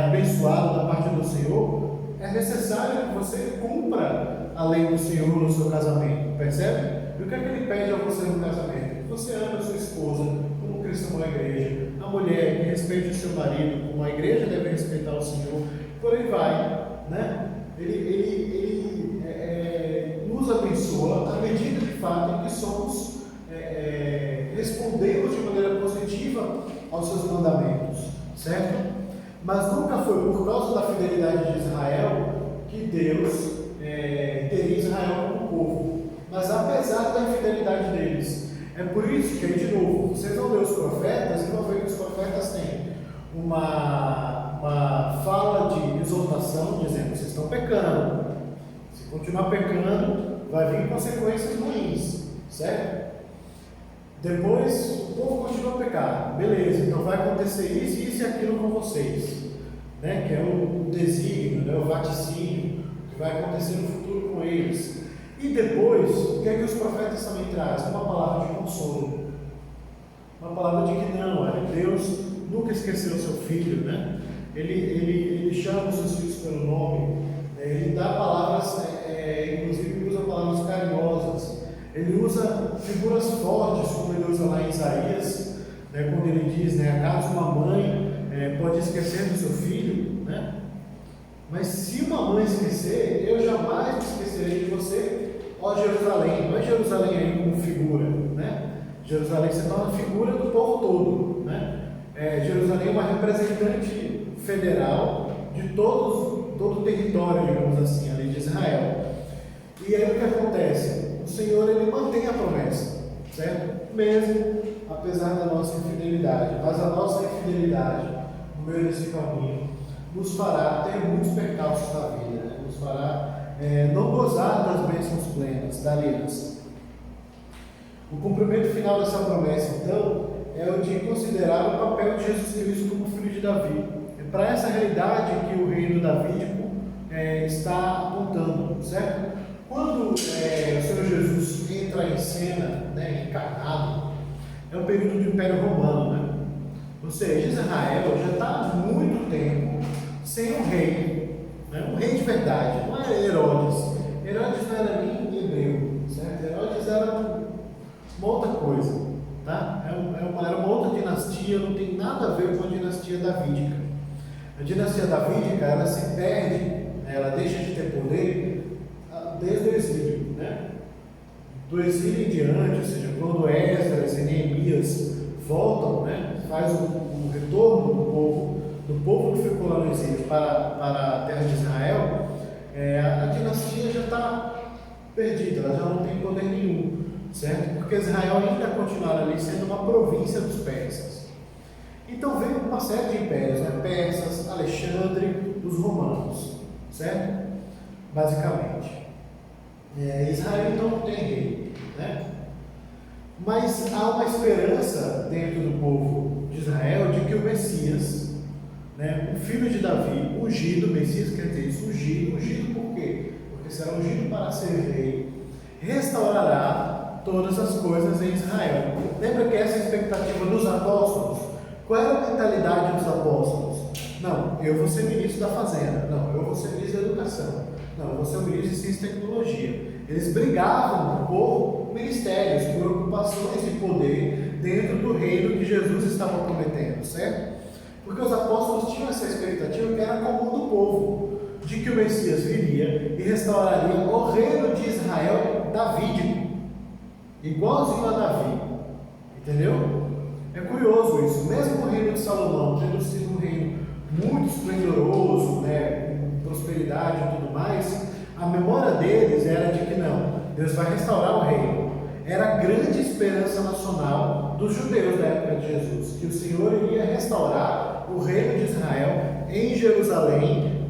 abençoado da parte do Senhor, é necessário que você cumpra a lei do Senhor no seu casamento, percebe? E o que é que ele pede a você no casamento? Que você ame a sua esposa como Cristo amou a igreja, a mulher que respeite o seu marido como a igreja deve respeitar o Senhor, por aí vai, né? Ele nos abençoa à medida de fato em que somos, respondemos de maneira positiva aos seus mandamentos, certo? Mas nunca foi por causa da fidelidade de Israel que Deus teria Israel como povo, mas apesar da infidelidade deles. É por isso que, aí de novo, vocês vão ler os profetas e vão ver que os profetas têm uma fala de exortação, dizendo: vocês estão pecando, se continuar pecando, vai vir consequências ruins, certo? Depois, o povo continua a pecar, beleza, então vai acontecer isso, isso e aquilo com vocês, né? Que é o desígnio, né? O vaticínio, que vai acontecer no futuro com eles. E depois, o que é que os profetas também trazem? Uma palavra de consolo, uma palavra de que não, olha, Deus nunca esqueceu o seu filho, né? Ele chama os seus filhos pelo nome, ele dá palavras, inclusive usa palavras carinhosas. Ele usa figuras fortes, como ele usa lá em Isaías, né, quando ele diz, né, acaso uma mãe pode esquecer do seu filho, né? Mas se uma mãe esquecer, eu jamais me esquecerei de você, ó Jerusalém. Não é Jerusalém aí como figura, né? Jerusalém se torna figura do povo todo, né? Jerusalém é uma representante federal de todo o território, digamos assim, ali de Israel. E aí o que acontece? O Senhor, ele mantém a promessa, certo? Mesmo apesar da nossa infidelidade. Mas a nossa infidelidade no meio desse caminho nos fará ter muitos percalços na vida, né? Nos fará não gozar das bênçãos plenas da aliança. O cumprimento final dessa promessa, então, é o de considerar o papel de Jesus Cristo como filho de Davi. É para essa realidade que o reino davídico está apontando, certo? Quando o Senhor Jesus entra em cena, né, encarnado, é o período do Império Romano, né? Ou seja, Israel já está há muito tempo sem um rei, né? Um rei de verdade, não era Herodes. Herodes não era nem hebreu, certo? Herodes era uma outra coisa, tá? Era uma outra dinastia, não tem nada a ver com a dinastia davídica. A dinastia davídica, ela se perde, né? Ela deixa de ter poder desde o exílio, né? Do exílio em diante, ou seja, quando Esdras e Neemias voltam, né? Faz o retorno do povo que ficou lá no exílio para a terra de Israel, a dinastia já está perdida, ela já não tem poder nenhum, certo? Porque Israel ainda continuava ali sendo uma província dos persas. Então veio uma série de impérios, né? Persas, Alexandre, os romanos, certo? Basicamente. Israel então não tem rei, né? Mas há uma esperança dentro do povo de Israel de que o Messias, né, o filho de Davi, ungido, Messias quer dizer isso, ungido por quê? Porque será ungido para ser rei, restaurará todas as coisas em Israel. Lembra que essa é a expectativa dos apóstolos? Qual era a mentalidade dos apóstolos? Não, eu vou ser ministro da fazenda, não, eu vou ser ministro da educação, não, eu vou ser o ministro de ciência e tecnologia. Eles brigavam por ministérios, por ocupações de poder dentro do reino que Jesus estava prometendo, certo? Porque os apóstolos tinham essa expectativa que era comum do povo, de que o Messias viria e restauraria o reino de Israel davídico, igualzinho a Davi, entendeu? É curioso isso, mesmo o reino de Salomão tendo sido um reino muito esplendoroso, né, com prosperidade e tudo mais, a memória deles era de que não, Deus vai restaurar o reino. Era a grande esperança nacional dos judeus da época de Jesus, que o Senhor iria restaurar o reino de Israel em Jerusalém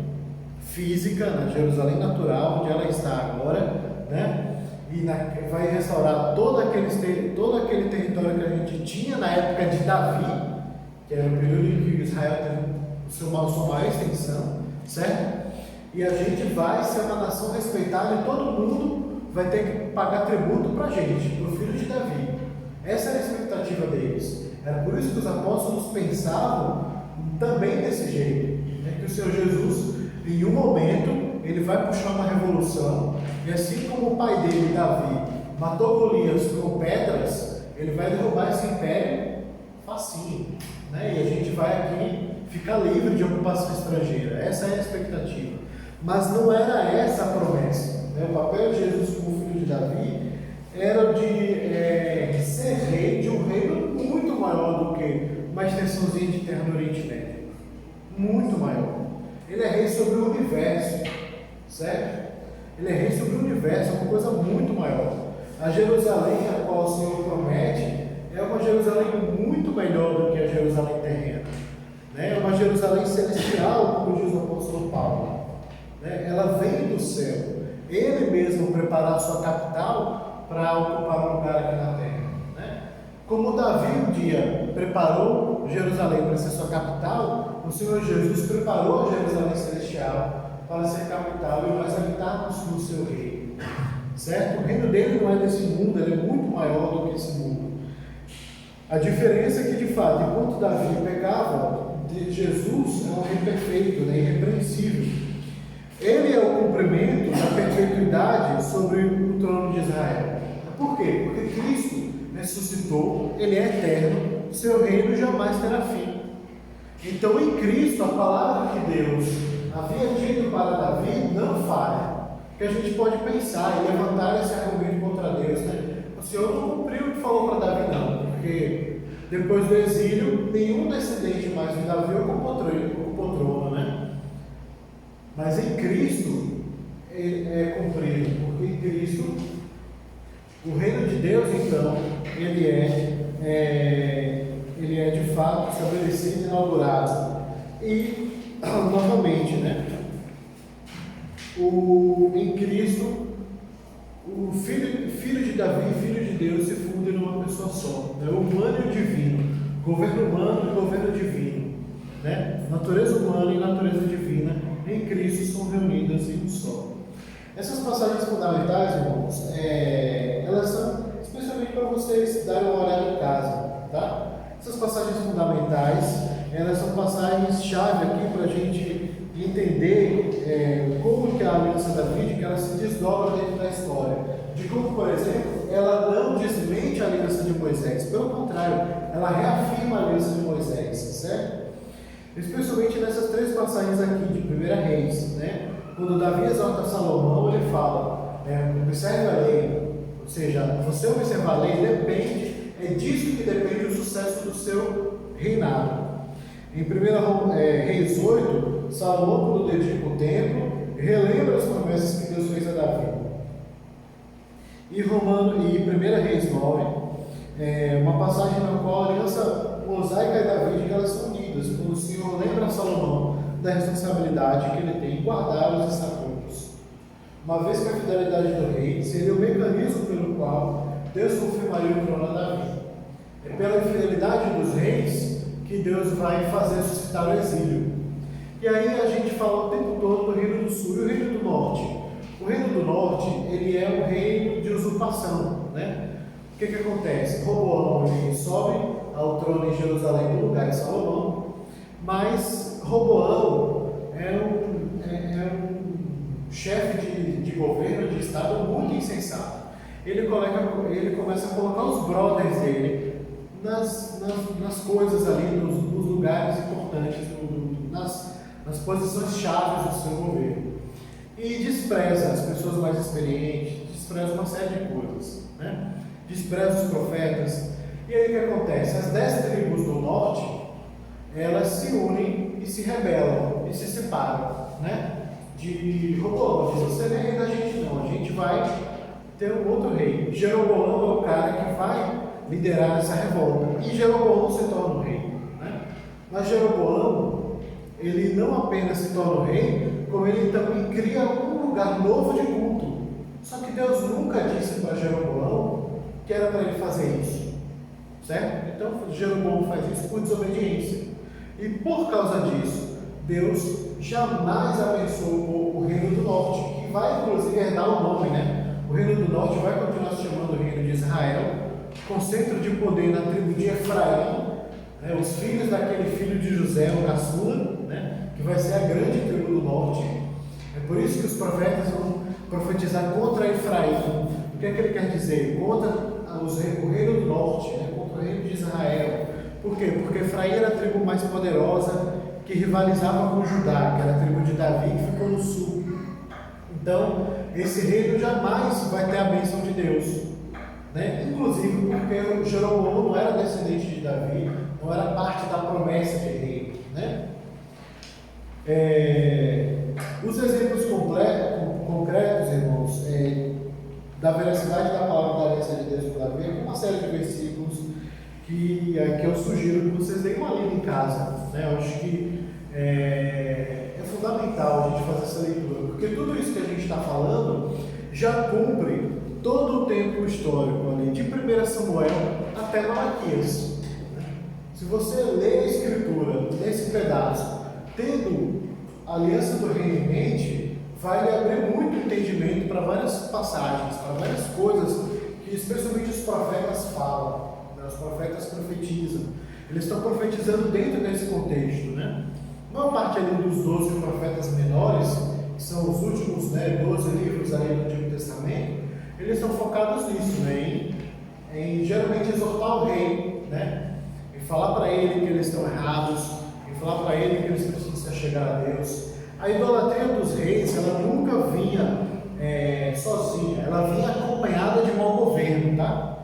física, na Jerusalém natural, onde ela está agora, né? E vai restaurar todo aquele território que a gente tinha na época de Davi, que era o período em que Israel teve sua maior extensão, certo? E a gente vai ser uma nação respeitada e todo mundo vai ter que pagar tributo para a gente, para o filho de Davi. Essa era a expectativa deles. Era por isso que os apóstolos pensavam também desse jeito, né? Que o Senhor Jesus, em um momento, ele vai puxar uma revolução, e assim como o pai dele, Davi, matou Golias com pedras, ele vai derrubar esse império facinho, né? E a gente vai aqui ficar livre de ocupação estrangeira. Essa é a expectativa. Mas não era essa a promessa, né? O papel de Jesus como filho de Davi era de ser rei de um reino muito maior do que uma extensãozinha de terra no Oriente Médio. Muito maior. Ele é rei sobre o universo, certo? Ele é rei sobre o universo, é uma coisa muito maior. A Jerusalém a qual o Senhor promete é uma Jerusalém muito melhor do que a Jerusalém terrena, né? É uma Jerusalém celestial, como diz o apóstolo Paulo, né? Ela vem do céu. Ele mesmo preparar a sua capital para ocupar um lugar aqui na terra, né? Como Davi um dia preparou Jerusalém para ser sua capital, o Senhor Jesus preparou a Jerusalém celestial para ser capital e nós habitarmos no seu reino, certo? O reino dele não é desse mundo, ele é muito maior do que esse mundo. A diferença é que, de fato, enquanto Davi pecava, Jesus é um rei perfeito, né? Irrepreensível. Ele é o cumprimento da perpetuidade sobre o trono de Israel. Por quê? Porque Cristo ressuscitou, ele é eterno, seu reino jamais terá fim. Então, em Cristo, a palavra que Deus havia dito para Davi não falha. Que a gente pode pensar e levantar esse argumento contra Deus, né? O Senhor não cumpriu o que falou para Davi, não, porque depois do exílio, nenhum descendente mais de Davi ocupou o trono, né? Mas em Cristo é cumprido, porque em Cristo o reino de Deus, então, ele é de fato estabelecido e inaugurado. E, novamente, né? Em Cristo, o filho de Davi, filho de Deus, se fundem numa pessoa só, né? O humano e o divino, governo humano e governo divino, né? Natureza humana e natureza divina, em Cristo são reunidas em um só. Essas passagens fundamentais, irmãos, elas são especialmente para vocês darem uma olhada em casa, tá? Essas passagens fundamentais, elas são passagens-chave aqui para a gente entender como que a aliança davídica ela se desdobra dentro da história. De como, por exemplo, ela não desmente a aliança de Moisés, pelo contrário, ela reafirma a aliança de Moisés, certo? Especialmente nessas três passagens aqui de 1 Reis, né? Quando Davi exorta Salomão, ele fala, observe a lei, ou seja, você observar a lei é disso que depende o sucesso do seu reinado. Em 1 Reis 8, Salomão, quando dedica o templo, relembra as promessas que Deus fez a Davi. E 1 Reis 9, uma passagem na qual a aliança mosaica e davídica elas são unidas, quando o Senhor lembra a Salomão da responsabilidade que ele tem em guardar os estatutos. Uma vez que a fidelidade do rei seria o mecanismo pelo qual Deus confirmaria o trono a Davi. É pela fidelidade dos reis que Deus vai fazer suscitar o exílio. E aí a gente fala o tempo todo do reino do sul e o reino do norte. O reino do norte, ele é um reino de usurpação, né? O que acontece? Roboão, ele sobe ao trono em Jerusalém no lugar de Salomão, mas Roboão é um chefe de governo, de estado muito insensato. Ele começa a colocar os brothers dele nas coisas ali, nos lugares importantes, nas posições chaves do seu governo. E despreza as pessoas mais experientes, despreza uma série de coisas, né? Despreza os profetas. E aí o que acontece? As 10 tribos do norte, elas se unem e se rebelam e se separam, né? De Roboão, diz, você não é rei da gente não, a gente vai ter um outro rei. Jeroboão é o cara que vai liderar essa revolta, e Jeroboão se torna o rei, né? Mas Jeroboão, ele não apenas se torna o rei, como ele também cria um lugar novo de culto. Só que Deus nunca disse para Jeroboão que era para ele fazer isso, certo? Então Jeroboão faz isso por desobediência, e por causa disso Deus jamais abençoou o reino do norte, que vai inclusive herdar o nome, né? O reino do norte vai continuar se chamando o reino de Israel, com centro de poder na tribo de Efraim, né? Os filhos daquele filho de José, o caçula, né? Que vai ser a grande tribo do norte. É por isso que os profetas vão profetizar contra Efraim. O que é que ele quer dizer? Contra o reino do norte, né? Contra o reino de Israel. Por quê? Porque Efraim era a tribo mais poderosa, que rivalizava com Judá, que era a tribo de Davi, que ficou no sul. Então, esse reino jamais vai ter a bênção de Deus, né? Inclusive porque Jeroboão não era descendente de Davi, não era parte da promessa de reino, né? Os exemplos concretos, irmãos, da veracidade da palavra da aliança de Deus com Davi, é uma série de versículos que eu sugiro que vocês deem uma lida em casa, né? Eu acho que é fundamental a gente fazer essa leitura, porque tudo isso que a gente está falando já cumpre todo o tempo histórico ali, de 1 Samuel até Malaquias. Se você lê a Escritura nesse pedaço, tendo a aliança do reino em mente, vai lhe abrir muito entendimento para várias passagens, para várias coisas que especialmente os profetas falam, né? Os profetas profetizam. Eles estão profetizando dentro desse contexto, né? A maior parte ali dos 12 profetas menores, que são os últimos, né, 12 livros ali do Antigo Testamento, eles estão focados nisso, né? Em geralmente exortar o rei, né? Em falar para ele que eles estão errados, em falar para ele que eles precisam se achegar a Deus. A idolatria dos reis, ela nunca vinha sozinha, ela vinha acompanhada de mau governo, tá?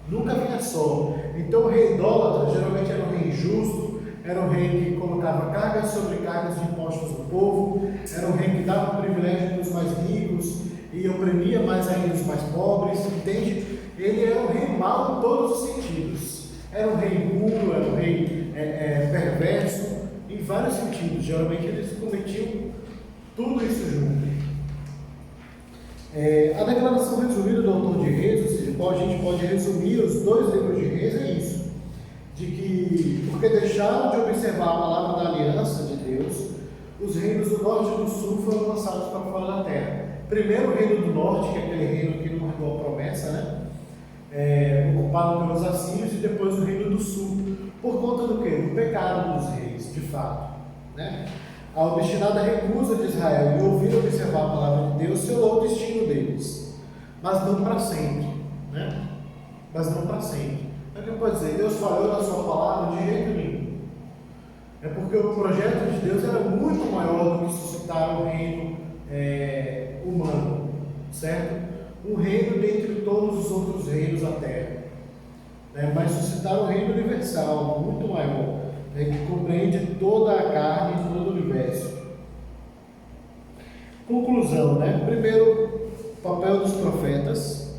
Nunca vinha só. Então o rei idólatra geralmente era um rei injusto, era um rei que colocava cargas sobre cargas de impostos do povo, era um rei que dava privilégio para os mais ricos e oprimia mais ainda os mais pobres, entende? Ele era um rei mau em todos os sentidos. Era um rei impuro, era um rei perverso, em vários sentidos. Geralmente eles cometiam tudo isso junto. A declaração resumida do autor de Reis, ou seja, a gente pode resumir os 2 livros de Reis, é isso: de que, porque deixaram de observar a palavra da aliança de Deus, os reinos do norte e do sul foram lançados para fora da terra. Primeiro o reino do norte, que é aquele reino que não herdou a promessa, né? Ocupado pelos assírios, e depois o reino do sul, por conta do quê? Do pecado dos reis, de fato, né? A obstinada recusa de Israel em ouvir e observar a palavra de Deus selou o destino deles, mas não para sempre, né? Mas não para sempre. Então, o que pode dizer? Deus falhou na sua palavra? De jeito nenhum. É porque o projeto de Deus era muito maior do que suscitar o reino humano, certo? Um reino dentre todos os outros reinos da terra, né? Mas suscitar um reino universal, muito maior, né? Que compreende toda a carne e todo o universo. Conclusão, né? Primeiro, papel dos profetas.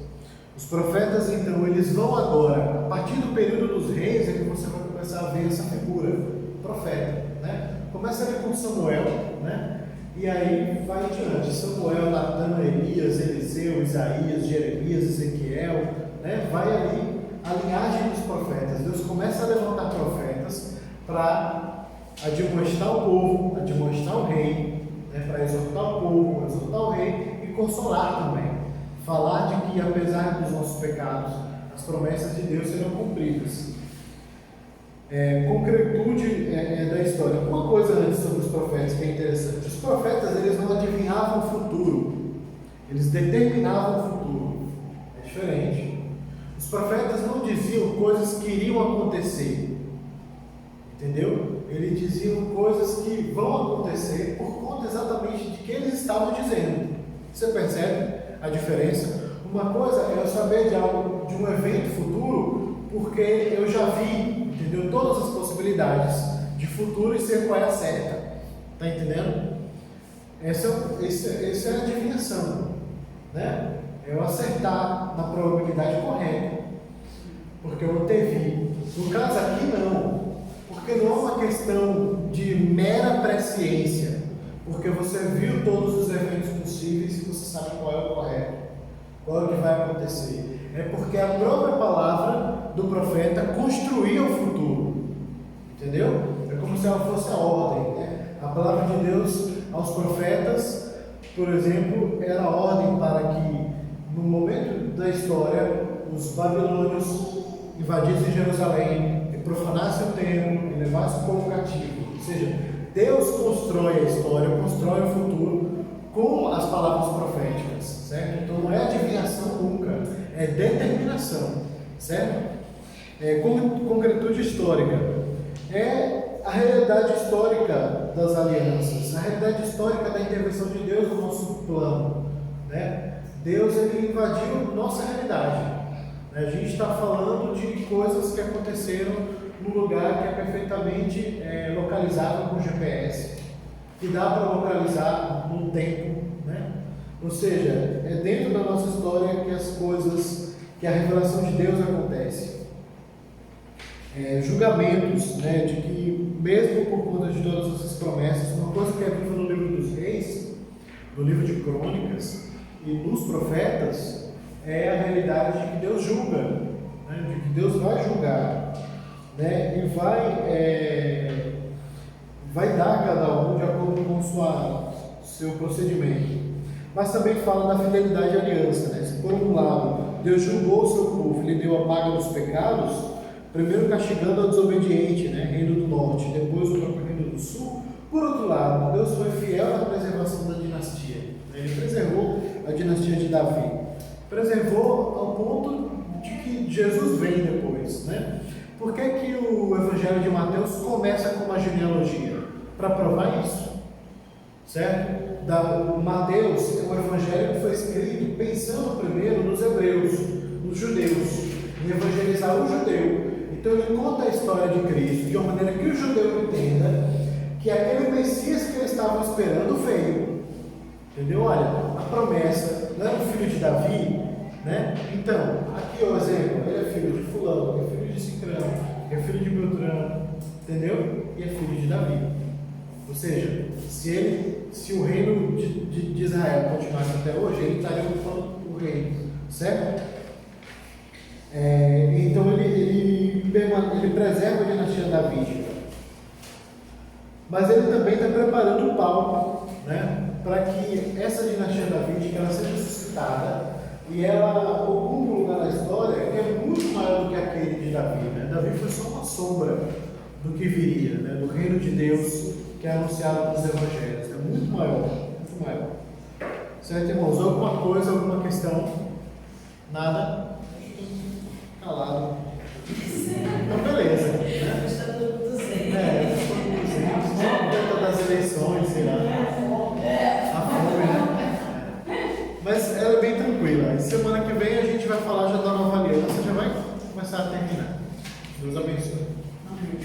Os profetas, então, eles vão agora, a partir do período dos reis, é que você vai começar a ver essa figura, profeta, né? Começa ali com Samuel, né? E aí vai adiante, Samuel, Natã, Elias, Eliseu, Isaías, Jeremias, Ezequiel, né? Vai ali a linhagem dos profetas. Deus começa a levantar profetas para admoestar o povo, admoestar o rei, né? Para exortar o povo, exortar o rei e consolar também. Falar de que, apesar dos nossos pecados, as promessas de Deus serão cumpridas. Concretude da história. Uma coisa antes sobre os profetas que é interessante: os profetas, eles não adivinhavam o futuro, eles determinavam o futuro. É diferente. Os profetas não diziam coisas que iriam acontecer, entendeu? Eles diziam coisas que vão acontecer por conta exatamente de que eles estavam dizendo. Você percebe a diferença? Uma coisa é eu saber de algo, de um evento futuro, porque eu já vi, entendeu? Todas as possibilidades de futuro e sei qual é a certa. Está entendendo? Essa é a adivinhação, né? É eu acertar na probabilidade correta, porque eu antevi. No caso aqui, não, porque não é uma questão de mera presciência, porque você viu todos os eventos possíveis e você sabe qual é o correto, qual é o que vai acontecer. É porque a própria palavra do profeta construía o futuro, entendeu? É como se ela fosse a ordem, né? A palavra de Deus aos profetas, por exemplo, era a ordem para que, no momento da história, os babilônios invadissem Jerusalém, e profanassem o templo, e levassem o povo cativo. Ou seja, Deus constrói a história, constrói o futuro com as palavras proféticas, certo? Então não é adivinhação nunca, é determinação, certo? Concretude histórica. a realidade histórica das alianças, a realidade histórica da intervenção de Deus no nosso plano, né? Deus, ele invadiu nossa realidade, né? A gente está falando de coisas que aconteceram num lugar que é perfeitamente localizável com GPS, que dá para localizar no tempo, né? Ou seja, é dentro da nossa história que as coisas, que a revelação de Deus acontece. Julgamentos, né, de que mesmo por conta de todas essas promessas, uma coisa que é viva no livro dos Reis, no livro de Crônicas e nos profetas, é a realidade de que Deus julga, né, de que Deus vai julgar, né, e vai dar a cada um de acordo com o seu procedimento. Mas também fala da fidelidade à aliança, né? Se por um lado Deus julgou o seu povo, lhe deu a paga dos pecados, primeiro castigando o desobediente, né? Reino do Norte, depois o próprio Reino do Sul. Por outro lado, Deus foi fiel na preservação da dinastia, né? Ele preservou a dinastia de Davi, preservou ao ponto de que Jesus vem depois, né? Por que que o Evangelho de Mateus começa com uma genealogia? Para provar isso, certo? Mateus é um evangelho que foi escrito pensando primeiro nos hebreus, nos judeus, em evangelizar o judeu. Então ele conta a história de Cristo de uma maneira que o judeu entenda que aquele Messias que eles estavam esperando veio. Entendeu? Olha, a promessa não era o filho de Davi, né? Então, aqui o exemplo, ele é filho de fulano, é filho de Cicrano, é filho de Beltrano, entendeu? E é filho de Davi. Ou seja, se o reino de Israel continuasse até hoje, ele estaria ocupando o reino, certo? Então ele preserva a dinastia davídica. Mas ele também está preparando o palco, né, para que essa dinastia davídica ela seja suscitada e ela ocupe um lugar na história que é muito maior do que aquele de Davi, né? Davi foi só uma sombra do que viria, né, do reino de Deus que é anunciado nos evangelhos. É muito maior, muito maior. Certo, irmãos? Alguma coisa, alguma questão? Nada? Calado. Então, beleza. Né? Está tudo zen. Conta das eleições, sei lá. A fome, né? Mas ela é bem tranquila. E semana que vem a gente vai falar já da nova aliança, já vai começar a terminar. Deus abençoe. Amém.